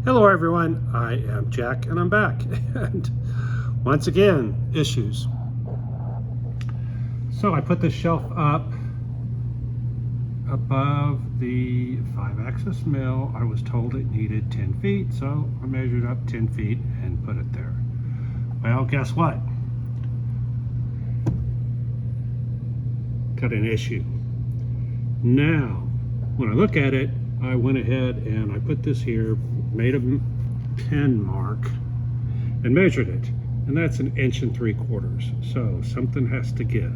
Hello everyone, I am Jack and I'm back. And once again, issues. So I put this shelf up above the 5-axis mill. I was told it needed 10 feet, so I measured up 10 feet and put it there. Well, guess what? Got an issue. Now, when I look at it, I went ahead and I put this here, made a pen mark and measured it, and that's 1 3/4 inches. So something has to give.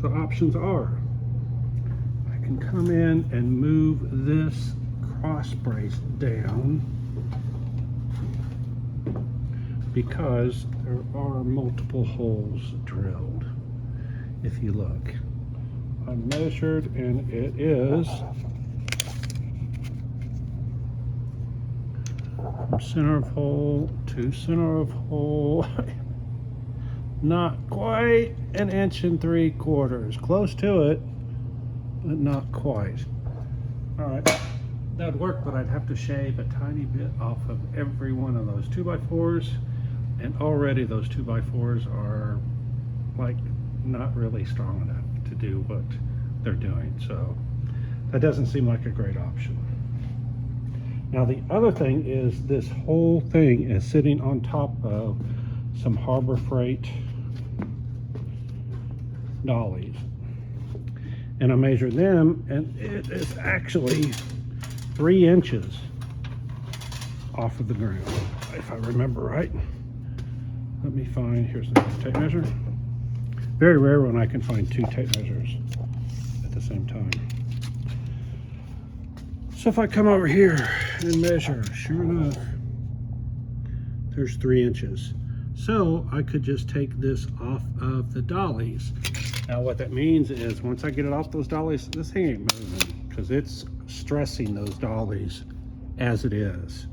So options are, I can come in and move this cross brace down because there are multiple holes drilled. If you look, I measured and it is from center of hole to center of hole, not quite 1 3/4 inches. Close to it, but not quite. All right, that would work, but I'd have to shave a tiny bit off of every one of those 2x4s, and already those 2x4s are like not really strong enough to do what they're doing, so that doesn't seem like a great option. Now the other thing is, this whole thing is sitting on top of some Harbor Freight dollies, and I measured them and it is actually 3 inches off of the ground, if I remember right. Let me find, here's the tape measure. Very rare when I can find 2 tape measures at the same time. So if I come over here and measure, sure enough, there's 3 inches. So I could just take this off of the dollies. Now what that means is, once I get it off those dollies, this thing ain't moving because it's stressing those dollies as it is.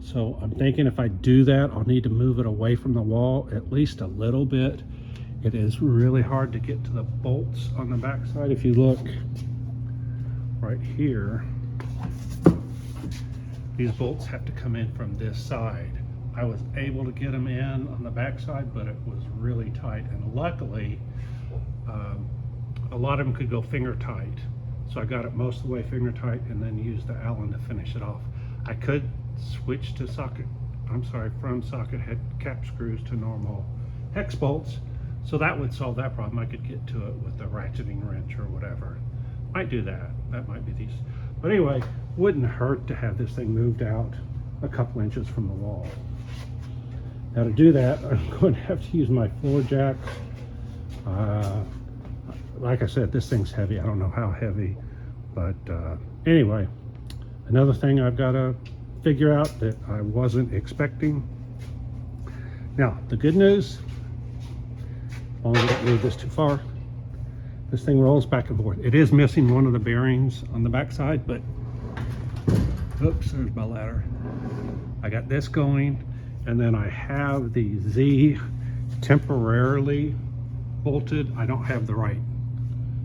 So I'm thinking if I do that, I'll need to move it away from the wall at least a little bit. It is really hard to get to the bolts on the back side. If you look right here, these bolts have to come in from this side. I was able to get them in on the back side, but it was really tight, and luckily a lot of them could go finger tight, so I got it most of the way finger tight and then used the Allen to finish it off. I could switch to from socket head cap screws to normal hex bolts, so that would solve that problem. I could get to it with a ratcheting wrench or whatever. Might do that. That might be these. But anyway, wouldn't hurt to have this thing moved out a couple inches from the wall. Now to do that, I'm going to have to use my floor jack. Like I said, this thing's heavy. I don't know how heavy, but anyway, another thing I've got to figure out that I wasn't expecting. Now, the good news, as long as I don't move this too far, this thing rolls back and forth. It is missing one of the bearings on the back side, but oops, there's my ladder. I got this going, and then I have the Z temporarily bolted. I don't have the right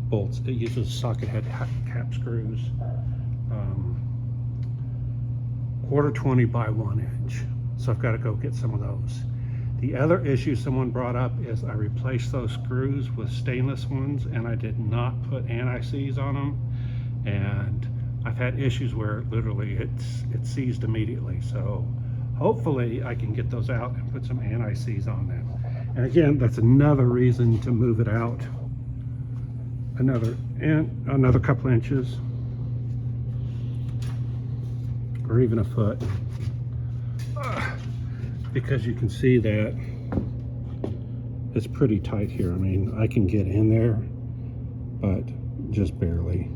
bolts. It uses socket head cap screws, 1/4 by 1 inch. So I've got to go get some of those. The other issue someone brought up is I replaced those screws with stainless ones, and I did not put anti-seize on them, and I've had issues where literally it seized immediately. So hopefully I can get those out and put some anti-seize on them. And again, that's another reason to move it out another couple inches, or even a foot, because you can see that it's pretty tight here. I mean, I can get in there, but just barely.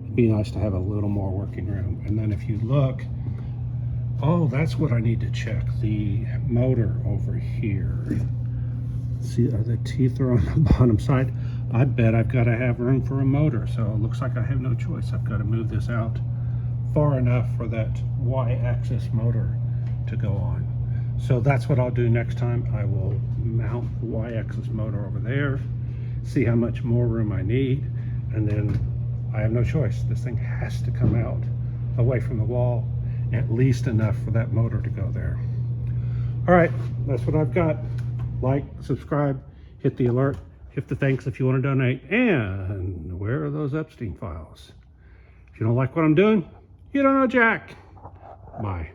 It'd be nice to have a little more working room. And then if you look, oh, that's what I need to check, the motor over here. See, the teeth are on the bottom side. I bet I've got to have room for a motor, so it looks like I have no choice. I've got to move this out far enough for that Y-axis motor to go on. So that's what I'll do next time. I will mount the Y-axis motor over there, see how much more room I need, and then I have no choice. This thing has to come out away from the wall, at least enough for that motor to go there. All right, that's what I've got. Like, subscribe, hit the alert, hit the thanks if you want to donate, and where are those Epstein files? If you don't like what I'm doing, you don't know Jack. Bye.